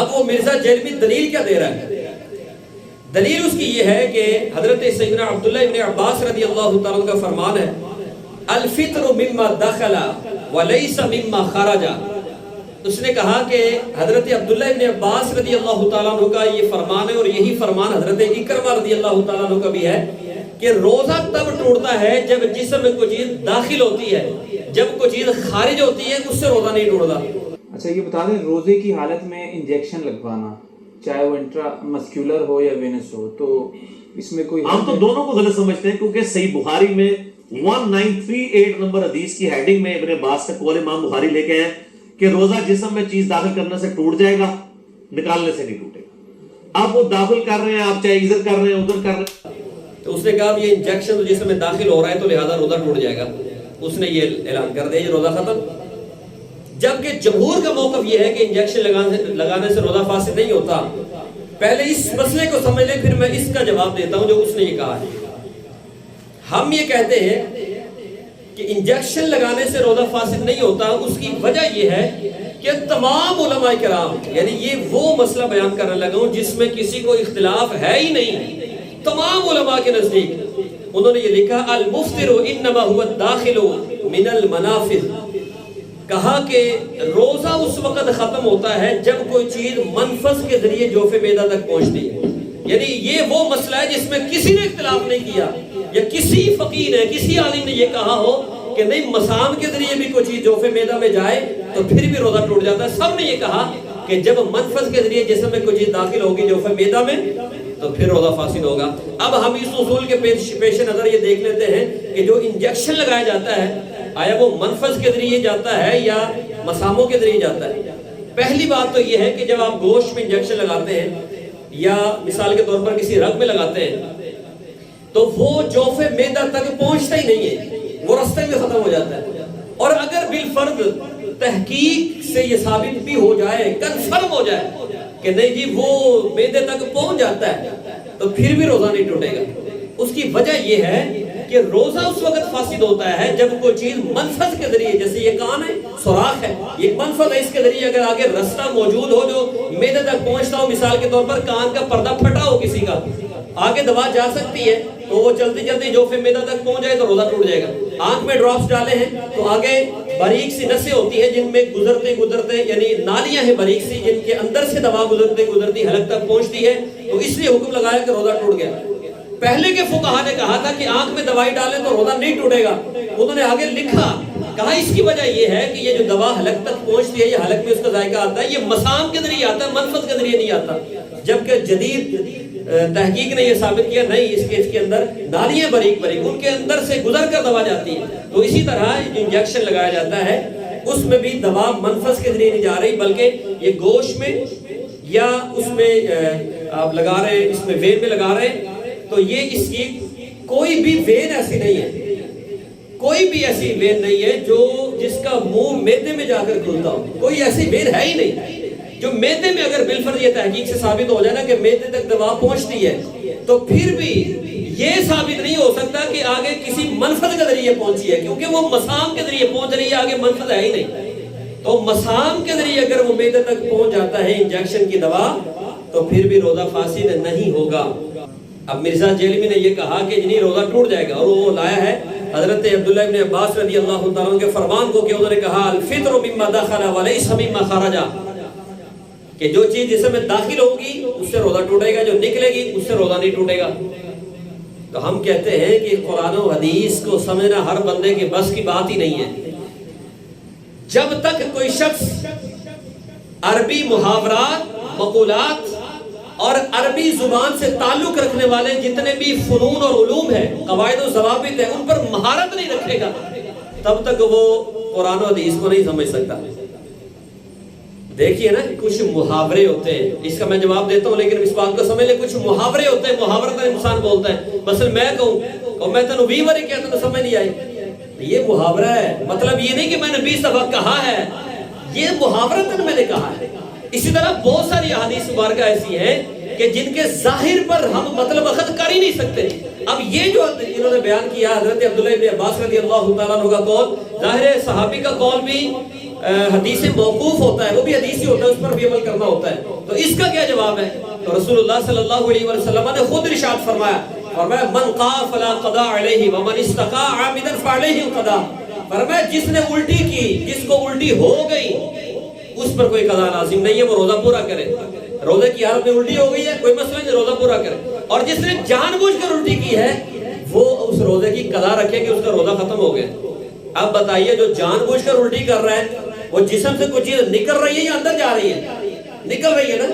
اب وہ مرزا جیلمی دلیل کیا دے رہا ہے؟ دلیل اس کی یہ ہے کہ حضرت سیدنا عبداللہ ابن عباس رضی اللہ تعالیٰ کا فرمان ہے الفطر مما دخل ولیس مما خرج. اس نے کہا کہ حضرت عبداللہ ابن عباس رضی اللہ تعالیٰ عنہ کا یہ فرمان ہے، اور یہی فرمان حضرت اکرمہ رضی اللہ تعالیٰ عنہ کا بھی ہے کہ روزہ تب ٹوٹتا ہے جب جسم میں کوئی چیز داخل ہوتی ہے، جب کوئی چیز خارج ہوتی ہے اس سے روزہ نہیں ٹوٹتا. اچھا یہ بتا دیں روزے کی حالت میں انجیکشن لگوانا چاہے وہ انٹرا مسکولر ہو یا وینس ہو، تو اس میں کوئی ہم تو دونوں کو غلط سمجھتے ہیں، کیونکہ صحیح بخاری میں 1938 نمبر حدیث کی ہیڈنگ میں ابن عباس کا قول امام بخاری لے کے ہیں کہ روزہ جسم میں چیز داخل کرنے سے ٹوٹ جائے گا، نکالنے سے نہیں ٹوٹے گا. اب وہ داخل کر رہے ہیں، آپ چاہے ادھر کر رہے ہیں ادھر کر رہے ہیں، تو اس نے کہا یہ انجیکشن تو جسم میں داخل ہو رہا ہے تو لہذا روزہ ٹوٹ جائے گا. اس نے یہ اعلان کر دیا یہ روزہ ختم. جبکہ جمہور کا موقف یہ ہے کہ انجیکشن لگانے سے روزہ فاسد نہیں ہوتا. پہلے اس مسئلے کو سمجھ لیں پھر میں اس کا جواب دیتا ہوں جو اس نے یہ کہا ہے. ہم یہ کہتے ہیں کہ انجیکشن لگانے سے روزہ فاسد نہیں ہوتا. اس کی وجہ یہ ہے کہ تمام علماء کرام، یعنی یہ وہ مسئلہ بیان کرنے لگا ہوں جس میں کسی کو اختلاف ہے ہی نہیں، تمام علماء کے نزدیک انہوں نے یہ لکھا المفطر انما هو الداخل من المنافذ. کہا کہ روزہ اس وقت ختم ہوتا ہے جب کوئی چیز منفذ کے ذریعے جوف معدہ تک پہنچتی ہے. یعنی یہ وہ مسئلہ ہے جس میں کسی نے اختلاف نہیں کیا، یا کسی فقیر نے کسی عالم نے یہ کہا ہو کہ نہیں مسام کے ذریعے بھی کوئی چیز جوف معدہ میں جائے تو پھر بھی روزہ ٹوٹ جاتا ہے. سب نے یہ کہا کہ جب منفذ کے ذریعے جسم میں کوئی چیز داخل ہوگی جوف معدہ میں تو پھر روزہ فاسد ہوگا. اب ہم اس اصول کے پیش نظر یہ دیکھ لیتے ہیں کہ جو انجیکشن لگایا جاتا ہے آیا وہ منفذ کے ذریعے جاتا ہے یا مساموں کے ذریعے جاتا ہے. پہلی بات تو یہ ہے کہ جب آپ گوشت میں انجیکشن لگاتے ہیں یا مثال کے طور پر کسی رگ میں لگاتے ہیں تو وہ جوف معدہ تک پہنچتا ہی نہیں ہے، وہ راستے میں ختم ہو جاتا ہے. اور اگر بالفرض تحقیق سے یہ ثابت بھی ہو جائے، کنفرم ہو جائے کہ نہیں جی وہ معدے تک پہنچ جاتا ہے تو پھر بھی روزہ نہیں ٹوٹے گا. اس کی وجہ یہ ہے کہ روزہ اس وقت فاسد ہوتا ہے جب کوئی چیز منفذ کے ذریعے، جیسے یہ کان ہے سوراخ ہے، یہ منفذ ہے، اس کے ذریعے اگر آگے رستہ موجود ہو جو معدے تک پہنچتا ہو، مثال کے طور پر کان کا پردہ پھٹا ہو کسی کا، آگے دوا جا سکتی ہے تو وہ جلدی جلدی جوف معدہ تک پہنچ جائے تو روزہ ٹوٹ جائے گا. آنکھ میں ڈراپس ڈالے ہیں تو آگے باریک سی نسیں ہوتی ہیں جن میں گزرتے یعنی نالیاں ہیں باریک سی جن کے اندر سے دوا گزرتی حلق تک پہنچتی ہے، تو اس لیے حکم لگایا کہ روزہ ٹوٹ گیا. پہلے کے فقہا نے کہا تھا کہ آنکھ میں دوائی ڈالیں تو روزہ نہیں ٹوٹے گا. انہوں نے آگے لکھا کہا اس کی وجہ یہ ہے کہ یہ جو دوا حلق تک پہنچتی ہے، یہ حلق میں اس کا ذائقہ آتا ہے، یہ مسام کے ذریعے آتا ہے، منفذ کے ذریعے نہیں آتا. جبکہ جدید تحقیق نے یہ ثابت کیا نہیں، اس کے اندر نالیاں باریک ان کے اندر سے گزر کر دوا جاتی ہے. تو اسی طرح انجیکشن لگایا جاتا ہے اس میں بھی دوا منفذ کے ذریعے نہیں جا رہی بلکہ یہ گوشت میں یا اس میں آپ لگا رہے ہیں، اس میں وین میں لگا رہے ہیں. تو یہ اس کی کوئی بھی وین ایسی نہیں ہے، کوئی بھی ایسی وین نہیں ہے جو جس کا منہ معدے میں جا کر کھلتا ہو. کوئی ایسی وین ہے ہی نہیں جو معدے میں، اگر بالفرض یہ تحقیق سے ثابت ہو جائے نا کہ معدے تک دوا پہنچتی ہے تو پھر بھی یہ ثابت نہیں ہو سکتا کہ آگے کسی منفذ کے ذریعے پہنچی ہے، کیونکہ وہ مسام کے ذریعے پہنچ رہی ہے، آگے منفذ ہے ہی نہیں. تو مسام کے ذریعے اگر وہ معدے تک پہنچ جاتا ہے انجیکشن کی دوا تو پھر بھی روزہ فاسد نہیں ہوگا. اب مرزا جیلمی نے یہ کہا کہ نہیں روزہ ٹوٹ جائے گا، اور وہ لایا ہے حضرت عبداللہ ابن عباس رضی اللہ تعالیٰ کے فرمان کو کہ انہوں نے کہا الفطر مما دخل ولیس مما خرج، کہ جو چیز جسم میں داخل ہوگی اس سے روزہ ٹوٹے گا، جو نکلے گی اس سے روزہ نہیں ٹوٹے گا. تو ہم کہتے ہیں کہ قرآن و حدیث کو سمجھنا ہر بندے کے بس کی بات ہی نہیں ہے. جب تک کوئی شخص عربی محاورات، مقولات اور عربی زبان سے تعلق رکھنے والے جتنے بھی فنون اور علوم ہیں، قواعد و ضوابط ہیں، ان پر مہارت نہیں رکھے گا تب تک وہ قرآن و حدیث کو نہیں سمجھ سکتا. دیکھیے نا کچھ محاورے ہوتے ہیں، اس کا میں جواب دیتا ہوں لیکن اس بات کو سمجھ لیں، کچھ محاورے ہوتے ہیں، محاورت انسان بولتا ہے. مثلا میں کہوں اور میں تنو 20 بار کہتا تو سمجھ نہیں آئی، یہ محاورہ ہے. مطلب یہ نہیں کہ میں نے 20 دفعہ کہا ہے، یہ محاورتاً میں نے کہا ہے. اسی طرح بہت ساری احادیث مبارکہ ایسی ہیں کہ جن کے ظاہر پر ہم مطلب اخذ کر ہی نہیں سکتے. اب یہ جو انہوں نے بیان کیا حضرت عبداللہ ابن عباس رضی اللہ تعالیٰ عنہ کا قول، ظاہر صحابی کا قول بھی حدیث موقوف ہوتا ہے، وہ بھی حدیث ہی ہوتا ہے، اس پر بھی عمل کرنا ہوتا ہے. تو اس کا کیا جواب ہے؟ تو رسول اللہ صلی اللہ علیہ وسلم نے خود ارشاد فرمایا من قاء فلا قضاء علیہ ومن استقاء عامدا فعلیہ القضاء. فرمایا جس نے الٹی کی، جس کو الٹی ہو گئی، اس پر کوئی قضا لازم نہیں ہے، وہ روزہ پورا کرے. روزے کی حالت میں الٹی ہو گئی ہے، کوئی مسئلہ نہیں، روزہ پورا کرے. اور جس نے جان بوجھ کر الٹی کی ہے وہ اس روزے کی قضا رکھے کہ اس کا روزہ ختم ہو گیا. اب بتائیے جو جان بوجھ کر الٹی کر رہا ہے وہ جسم سے کوئی چیز نکل رہی ہے یا اندر جا رہی ہے؟ نکل رہی ہے نا.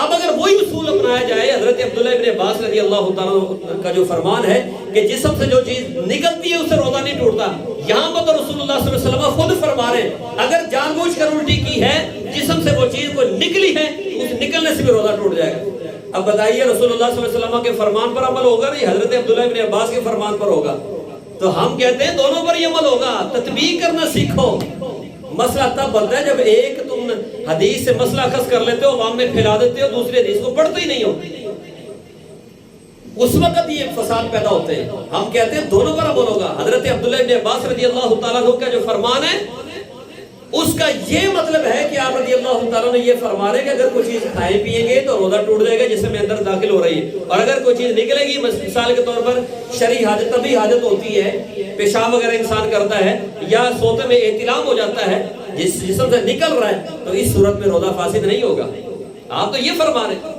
اب اگر وہی اصول اپنایا جائے، حضرت عبداللہ ابن عباس رضی اللہ تعالیٰ کا جو فرمان ہے کہ جسم سے جو چیز نکلتی ہے اس سے روزہ نہیں ٹوٹتا، یہاں پر تو رسول اللہ صلی اللہ علیہ وسلم خود فرما رہے ہیں اگر جان بوجھ کر الٹی کی ہے، جسم سے وہ چیز کو نکلی ہے، اس نکلنے سے بھی روزہ ٹوٹ جائے گا. اب بتائیے رسول اللہ صلی اللہ علیہ وسلم کے فرمان پر عمل ہوگا نہیں، حضرت عبداللہ ابن عباس کے فرمان پر ہوگا. تو ہم کہتے ہیں دونوں پر یہ عمل ہوگا. تطبیق کرنا سیکھو. مسئلہ تب بنتا ہے جب ایک تم حدیث سے مسئلہ اخذ کر لیتے ہو، عوام میں پھیلا دیتے ہو، دوسری حدیث کو پڑھتے ہی نہیں ہو، اس وقت یہ فساد پیدا ہوتے ہیں. ہم کہتے ہیں دونوں پر عمل ہوگا. حضرت عبداللہ ابن عباس رضی اللہ تعالیٰ عنہ کا جو فرمان ہے اس کا یہ مطلب ہے کہ آپ رضی اللہ تعالیٰ نے یہ فرما رہے کہ اگر کوئی چیز کھائیں پیئیں گے تو روزہ ٹوٹ جائے گا جس میں اندر داخل ہو رہی ہے. اور اگر کوئی چیز نکلے گی، مثال کے طور پر شرعی حاجت، طبی حاجت ہوتی ہے، پیشاب وغیرہ انسان کرتا ہے یا سوتے میں احتلام ہو جاتا ہے، جس جسم سے نکل رہا ہے، تو اس صورت میں روزہ فاسد نہیں ہوگا. آپ تو یہ فرما رہے ہیں.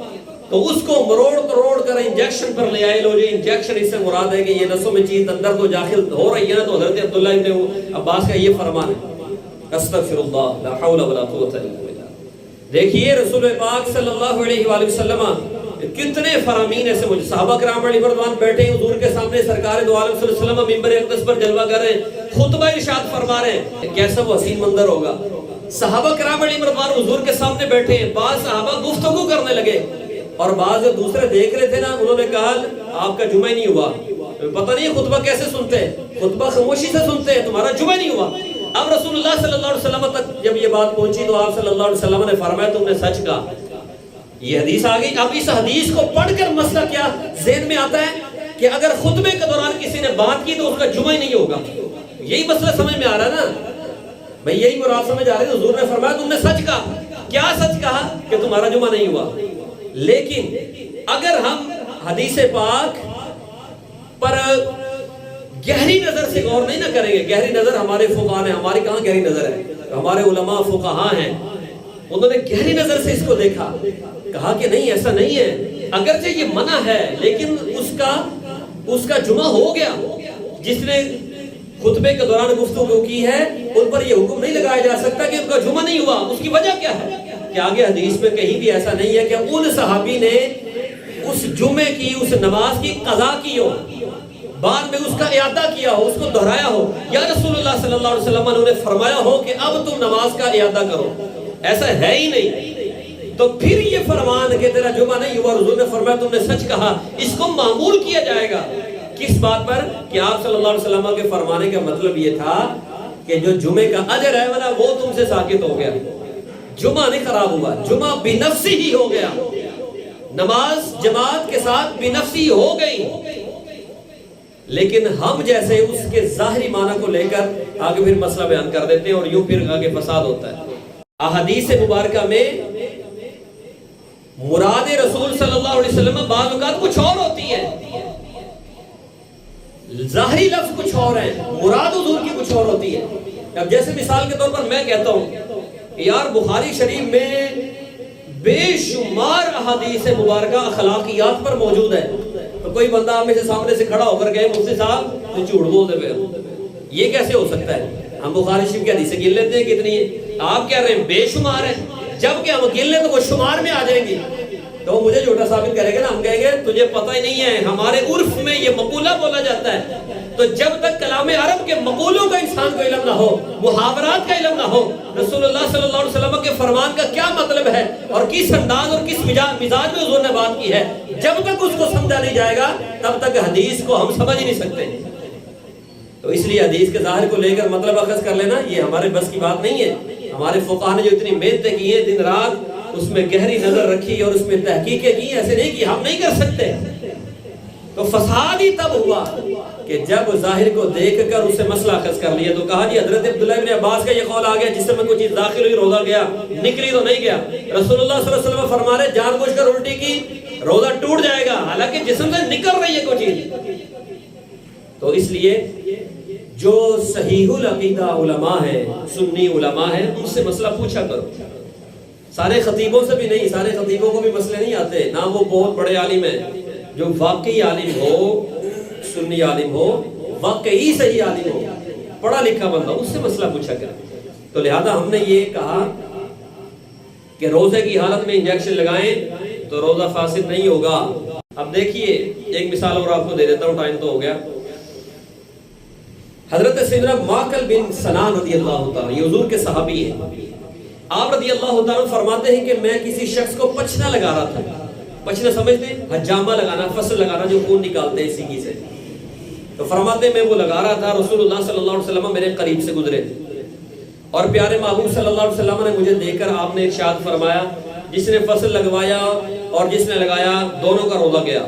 تو اس کو مروڑ کر انجیکشن پر لے آئے. لو جی انجیکشن، اس سے مراد ہے کہ یہ نسوں میں چیز اندر تو داخل ہو رہی ہے نا. تو حضرت عبداللہ ابن عباس کا یہ فرمان ہے. استغفر اللہ لا حول ولا قوت الا باللہ. دیکھیے رسول پاک صلی اللہ علیہ وآلہ وسلم کتنے فرامین ایسے مجھے صحابہ کرام علی مردوان بیٹھے ہیں حضور کے سامنے، سرکار دو عالم صلی اللہ علیہ وسلم ممبر اقدس پر جلوہ کر رہے ہیں، خطبہ ارشاد فرما رہے ہیں. کیسا وہ حسین منظر ہوگا. صحابہ کرام علی مردوان حضور کے سامنے بیٹھے ہیں. بعض صحابہ گفتگو کرنے لگے اور بعض جو دوسرے دیکھ رہے تھے نا، انہوں نے کہا آپ کا جمعہ ہی نہیں ہوا، پتہ نہیں خطبہ کیسے سنتے ہیں، خطبہ خاموشی سے سنتے ہیں، تمہارا جمعہ نہیں ہوا. اب رسول اللہ صلی اللہ علیہ وسلم تک جب یہ بات پہنچی تو آپ صلی اللہ علیہ وسلم نے فرمایا تم نے سچ کہا. یہ حدیث آ گئی. اب اس حدیث کو پڑھ کر مسئلہ کیا ذہن میں آتا ہے کہ اگر خطبے کے دوران کسی نے بات کی تو اس کا جمعہ ہی نہیں ہوگا. یہی مسئلہ سمجھ میں آ رہا ہے نا بھئی، یہی مراد سمجھ آ رہی ہے. حضور نے فرمایا تم نے سچ کہا. کیا سچ کہا؟ کہ تمہارا جمعہ نہیں ہوا. لیکن اگر ہم حدیث پاک پر گہری نظر سے غور نہیں نہ کریں گے، گہری نظر ہمارے فقہاء نے، ہماری کہاں گہری نظر ہے، ہمارے علماء فقہاء ہیں، انہوں نے گہری نظر سے اس کو دیکھا، کہا کہ نہیں ایسا نہیں ہے، اگرچہ یہ منع ہے لیکن اس کا جمعہ ہو گیا. جس نے خطبے کے دوران گفتگو کی ہے ان پر یہ حکم نہیں لگایا جا سکتا کہ ان کا جمعہ نہیں ہوا. اس کی وجہ کیا ہے کہ آگے حدیث میں کہیں بھی ایسا نہیں ہے کہ ان صحابی نے اس جمعے کی، اس نماز کی قضا کی ہو، بعد میں اس کا اعادہ کیا ہو، اس کو دہرایا ہو، یا رسول اللہ صلی اللہ علیہ وسلم نے فرمایا ہو کہ اب تم نماز کا اعادہ کرو. ایسا ہے ہی نہیں. تو پھر یہ فرمان کہ تیرا جمعہ نہیں ہوا، حضور نے فرمایا تم نے سچ کہا، اس کو معمول کیا جائے گا. کس بات پر؟ کہ آپ صلی اللہ علیہ وسلم کے فرمانے کا مطلب یہ تھا کہ جو جمعے کا اجر ہے وہ تم سے ساقط ہو گیا. جمعہ نہیں خراب ہوا، جمعہ بنفسی ہی ہو گیا، نماز جماعت کے ساتھ بنفسی ہو گئی. لیکن ہم جیسے اس کے ظاہری معنی کو لے کر آگے پھر مسئلہ بیان کر دیتے ہیں اور یوں پھر آگے فساد ہوتا ہے. احادیث مبارکہ میں مراد رسول صلی اللہ علیہ وسلم بعض اوقات کچھ اور ہوتی ہے، ظاہری لفظ کچھ اور ہے، مراد حضور کی کچھ اور ہوتی ہے. اب جیسے مثال کے طور پر میں کہتا ہوں یار بخاری شریف میں بے شمار احادیث مبارکہ اخلاقیات پر موجود ہے، تو کوئی بندہ ہمیں سے سامنے سے کھڑا ہو کر گئے مفتی صاحب تو جھوٹ بول دے پھر یہ کیسے ہو سکتا ہے؟ ہم بخاری شریف کی حدیثیں گن لیتے ہیں کتنی ہے، آپ کہہ رہے ہیں بے شمار ہے، جبکہ ہم گن لیں تو وہ شمار میں آ جائیں گی تو مجھے جھوٹا ثابت کرے گا نا. ہم کہیں گے تجھے پتہ ہی نہیں ہے، ہمارے عرف میں یہ مقولہ بولا جاتا ہے. تو جب تک کلام عرب کے مقولوں کا انسان کو علم نہ ہو، محاورات کا علم نہ ہو، رسول اللہ صلی اللہ علیہ وسلم کے فرمان کا کیا مطلب ہے اور کس انداز اور کس مزاج میں حضور نے بات کی ہے، جب تک اس کو سمجھا نہیں جائے گا تب تک حدیث کو ہم سمجھ ہی نہیں سکتے. تو اس لیے حدیث کے ظاہر کو لے کر مطلب اخذ کر لینا یہ ہمارے بس کی بات نہیں ہے. ہمارے فقہاء نے جو اتنی محنتیں کی ہیں، دن رات اس میں گہری نظر رکھی اور اس میں تحقیقیں کی، ایسے نہیں کہ ہم نہیں کر سکتے. تو فساد ہی تب ہوا کہ جب ظاہر کو دیکھ کر اسے مسئلہ اخذ کر لیا. تو کہا جی حضرت عبداللہ ابن عباس کا یہ قول آ گیا جس میں کوئی چیز داخل ہوئی روزہ گیا, نکلی تو نہیں گیا. رسول اللہ صلی اللہ علیہ وسلم فرما رہے جان بوجھ کر الٹی کی روزہ ٹوٹ جائے گا, حالانکہ جسم سے نکل رہی ہے کوئی چیز. تو اس لیے جو صحیح العقیدہ علماء ہیں, سنی علماء ہیں, ان سے مسئلہ پوچھا کرو. سارے خطیبوں سے بھی نہیں, سارے خطیبوں کو بھی مسئلے نہیں آتے, نہ وہ بہت بڑے عالم ہیں. جو واقعی عالم ہو, سنی عالم ہو, واقعی صحیح عالم ہو, پڑھا لکھا بندہ, اس سے مسئلہ پوچھا کرو. تو لہذا ہم نے یہ کہا کہ روزے کی حالت میں انجیکشن لگائیں تو روزہ فاسد نہیں ہوگا. اب دیکھیے ایک مثال اور آپ کو دے دیتا ہوں, ٹائم تو ہو گیا. حضرت سیدنا معقل بن سنان رضی اللہ تعالیٰ, یہ حضور کے صحابی ہیں. آپ رضی اللہ تعالیٰ فرماتے ہیں کہ میں کسی شخص کو پچھنا لگا رہا تھا. پچھنا سمجھتے ہیں, حجامہ لگانا, فصل لگانا, جو خون نکالتے ہیں سینگی سے. تو فرماتے ہیں میں وہ لگا رہا تھا, رسول اللہ صلی اللہ علیہ وسلم میرے قریب سے گزرے اور پیارے محبوب صلی اللہ علیہ وسلم نے مجھے دیکھ کر آپ نے ارشاد فرمایا جس نے فصل لگوایا اور جس نے لگایا دونوں کا روزہ گیا.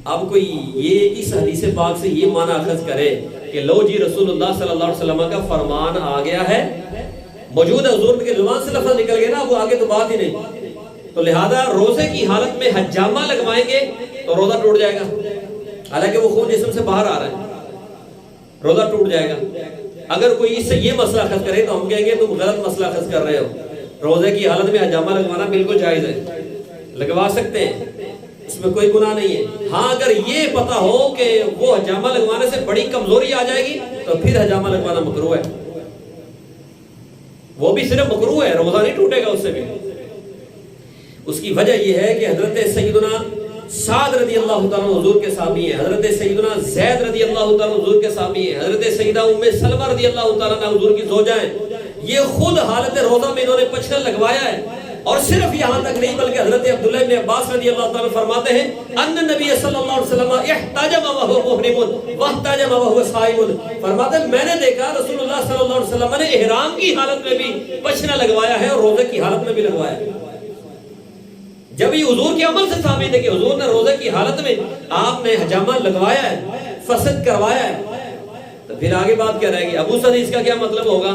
اب کوئی یہ اس حدیث پاک سے یہ معنی اخذ کرے کہ لو جی رسول اللہ صلی اللہ علیہ وسلم کا فرمان آ گیا ہے, موجود حضور کے زبان سے لفظ نکل گیا نا, وہ آگے تو بات ہی نہیں. تو لہذا روزے کی حالت میں حجامہ لگوائیں گے تو روزہ ٹوٹ جائے گا, حالانکہ وہ خون جسم سے باہر آ رہا ہے, روزہ ٹوٹ جائے گا. اگر کوئی اس سے یہ مسئلہ اخذ کرے تو ہم کہیں گے تم غلط مسئلہ اخذ کر رہے ہو. روزے کی حالت میں حجامہ لگوانا بالکل جائز ہے, لگوا سکتے ہیں, اس میں کوئی گناہ نہیں ہے. ہاں اگر یہ پتا ہو کہ وہ حجامہ لگوانے سے بڑی کمزوری آ جائے گی تو پھر حجامہ لگوانا مکروہ ہے, وہ بھی صرف مکروہ ہے, روزہ نہیں ٹوٹے گا اس سے بھی. اس کی وجہ یہ ہے کہ حضرت سیدنا سعد رضی اللہ تعالیٰ حضور کے صحابی ہیں, حضرت سیدنا زید رضی اللہ تعالیٰ حضور کے صحابی ہیں, حضرت سیدہ ام سلمہ رضی اللہ تعالیٰ حضور کی زوجہ ہیں. یہ خود حالت روزہ میں انہوں نے پچھنا لگوایا ہے. اور صرف یہاں تک نہیں بلکہ حضرت عبداللہ ابن عباس رضی اللہ تعالیٰ فرماتے ہیں ان نبی صلی اللہ علیہ وسلم احتجم وهو محرم واحتجم وهو صائم. فرماتے ہیں میں نے دیکھا رسول اللہ صلی اللہ علیہ وسلم نے احرام کی حالت میں بھی پچھنا لگوایا ہے اور روزے کی حالت میں بھی لگوایا ہے. جب یہ حضور کے عمل سے ثابت ہے کہ حضور نے روزے کی حالت میں آپ نے حجامہ لگوایا ہے, فسد کروایا ہے, تو پھر آگے بات کیا رہے گی؟ ابو سعید اس کا کیا مطلب ہوگا؟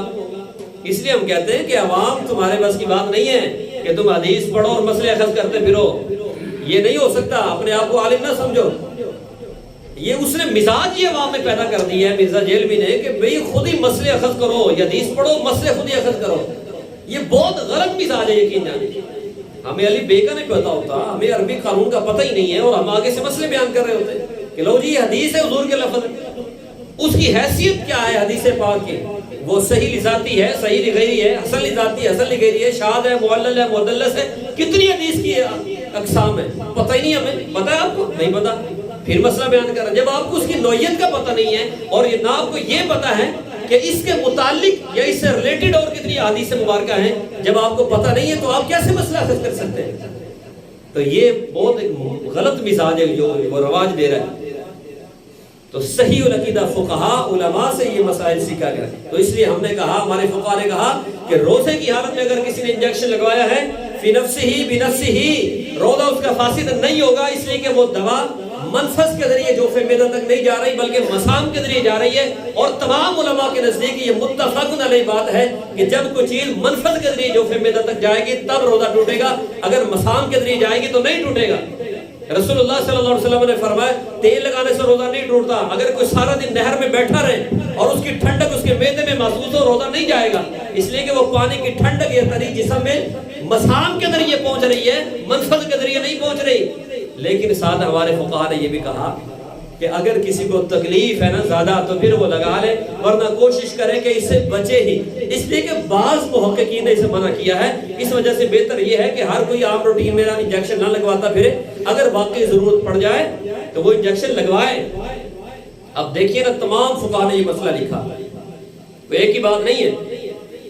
اس لیے ہم کہتے ہیں کہ عوام تمہارے بس کی بات نہیں ہے کہ تم حدیث پڑھو اور مسئلے اخذ کرتے پھرو. یہ نہیں ہو سکتا, اپنے آپ کو عالم نہ سمجھو. یہ اس نے مزاج یہ عوام میں پیدا کر دی ہے مرزا جیلوی نے کہ بھئی خود ہی مسئلے اخذ کرو, یا حدیث پڑھو مسئلے خود ہی اخذ کرو. یہ بہت غلط مزاج ہے یقین جانیے. ہمیں علی بے کا نہیں پتا ہوتا, ہمیں عربی قانون کا پتہ ہی نہیں ہے, اور ہم آگے سے مسئلے بیان کر رہے ہوتے ہیں کہ لو جی یہ حدیث ہے حضور کے لفظ, اس کی حیثیت کیا ہے حدیث پاک کی؟ وہ صحیح لذاتی ہے, صحیح لغیری ہے, حسن لذاتی ہے, حسن لغیری ہے, شاذ ہے, معلل ہے, معدلس ہے, کتنی حدیث کی اقسام ہے, پتہ ہی نہیں ہمیں. پتہ ہے آپ کو؟ نہیں پتہ. پھر مسئلہ بیان کر رہا ہے. جب آپ کو اس کی نوعیت کا پتہ نہیں ہے اور نہ آپ کو یہ پتہ ہے کہ اس کے متعلق یا اس سے ریلیٹڈ اور کتنی حدیث مبارکہ ہیں, جب آپ کو پتہ نہیں ہے تو آپ کیسے مسئلہ اخذ کر سکتے ہیں؟ تو یہ بہت ایک غلط مزاج ہے جو وہ رواج دے رہا ہے. تو صحیح العقیدہ فقہاء علماء سے یہ مسائل سیکھا گیا. تو اس لیے ہم نے کہا, ہمارے فقہاء نے کہا کہ روزے کی حالت میں اگر کسی نے انجیکشن لگوایا ہے فی نفسہ بنفسہ, روزہ اس کا فاسد نہیں ہوگا, اس لیے کہ وہ دوا منفذ کے ذریعے جو معدہ تک نہیں جا رہی بلکہ مسام کے ذریعے جا رہی ہے. اور تمام علماء کے نزدیک یہ متفق علیہ بات ہے کہ جب کوئی چیز منفذ کے ذریعے جو معدہ تک جائے گی تب روزہ ٹوٹے گا, اگر مسام کے ذریعے جائے گی تو نہیں ٹوٹے گا. رسول اللہ صلی اللہ علیہ وسلم نے فرمایا تیل لگانے سے روزہ نہیں ٹوٹتا. اگر کوئی سارا دن نہر میں بیٹھا رہے اور اس کی ٹھنڈک اس کے معدے میں محسوس ہو, روزہ نہیں جائے گا, اس لیے کہ وہ پانی کی ٹھنڈک یہ تری جسم میں مسام کے ذریعے پہنچ رہی ہے, منفذ کے ذریعے نہیں پہنچ رہی. لیکن ساتھ ہمارے فقہاء نے یہ بھی کہا کہ اگر کسی کو تکلیف ہے نا زیادہ تو پھر وہ لگا لے, ورنہ کوشش کرے کہ اس سے بچے ہی. اس لیے کہ بعض محققین نے اسے منع کیا ہے. اس وجہ سے بہتر یہ ہے کہ ہر کوئی عام روٹین میں انجیکشن نہ لگواتا پھرے, اگر واقعی ضرورت پڑ جائے تو وہ انجیکشن لگوائے. اب دیکھیے نا تمام فقہاء نے یہ مسئلہ لکھا, تو ایک ہی بات نہیں ہے.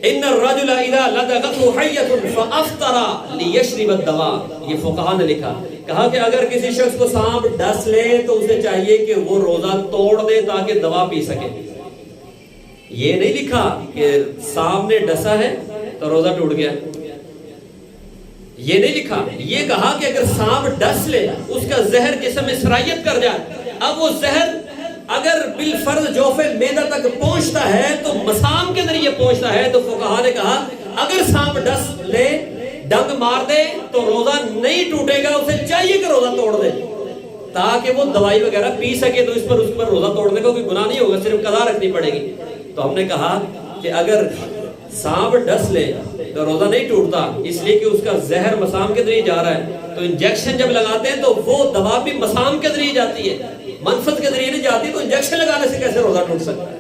ان الرجل اذا لدغته حیۃ فافطر لیشرب الدواء, یہ فقہاء نے لکھا. کہا کہ اگر کسی شخص کو سانپ ڈس لے تو اسے چاہیے کہ وہ روزہ توڑ دے تاکہ دوا پی سکے. یہ نہیں لکھا کہ سانپ نے ڈسا ہے تو روزہ ٹوٹ گیا. یہ نہیں لکھا، یہ کہا کہ اگر سانپ ڈس لے اس کا زہر جسم میں سرایت کر جائے، اب وہ زہر اگر بالفرض جوف معدہ تک پہنچتا ہے تو مسام کے ذریعے پہنچتا ہے، تو فقہا نے کہا اگر سانپ ڈس لے ڈنگ مار دے تو روزہ نہیں ٹوٹے گا، اسے چاہیے کہ روزہ توڑ دے تاکہ وہ دوائی وغیرہ پی سکے، تو اس پر روزہ توڑنے کو کوئی گناہ نہیں ہوگا، صرف قضا رکھنی پڑے گی۔ تو ہم نے کہا کہ اگر سانپ ڈس لے تو روزہ نہیں ٹوٹتا، اس لیے کہ اس کا زہر مسام کے ذریعے جا رہا ہے، تو انجیکشن جب لگاتے ہیں تو وہ دوا بھی مسام کے ذریعے جاتی ہے، منفذ کے ذریعے نہیں جاتی، تو انجیکشن لگانے سے کیسے روزہ ٹوٹ سکتا ہے؟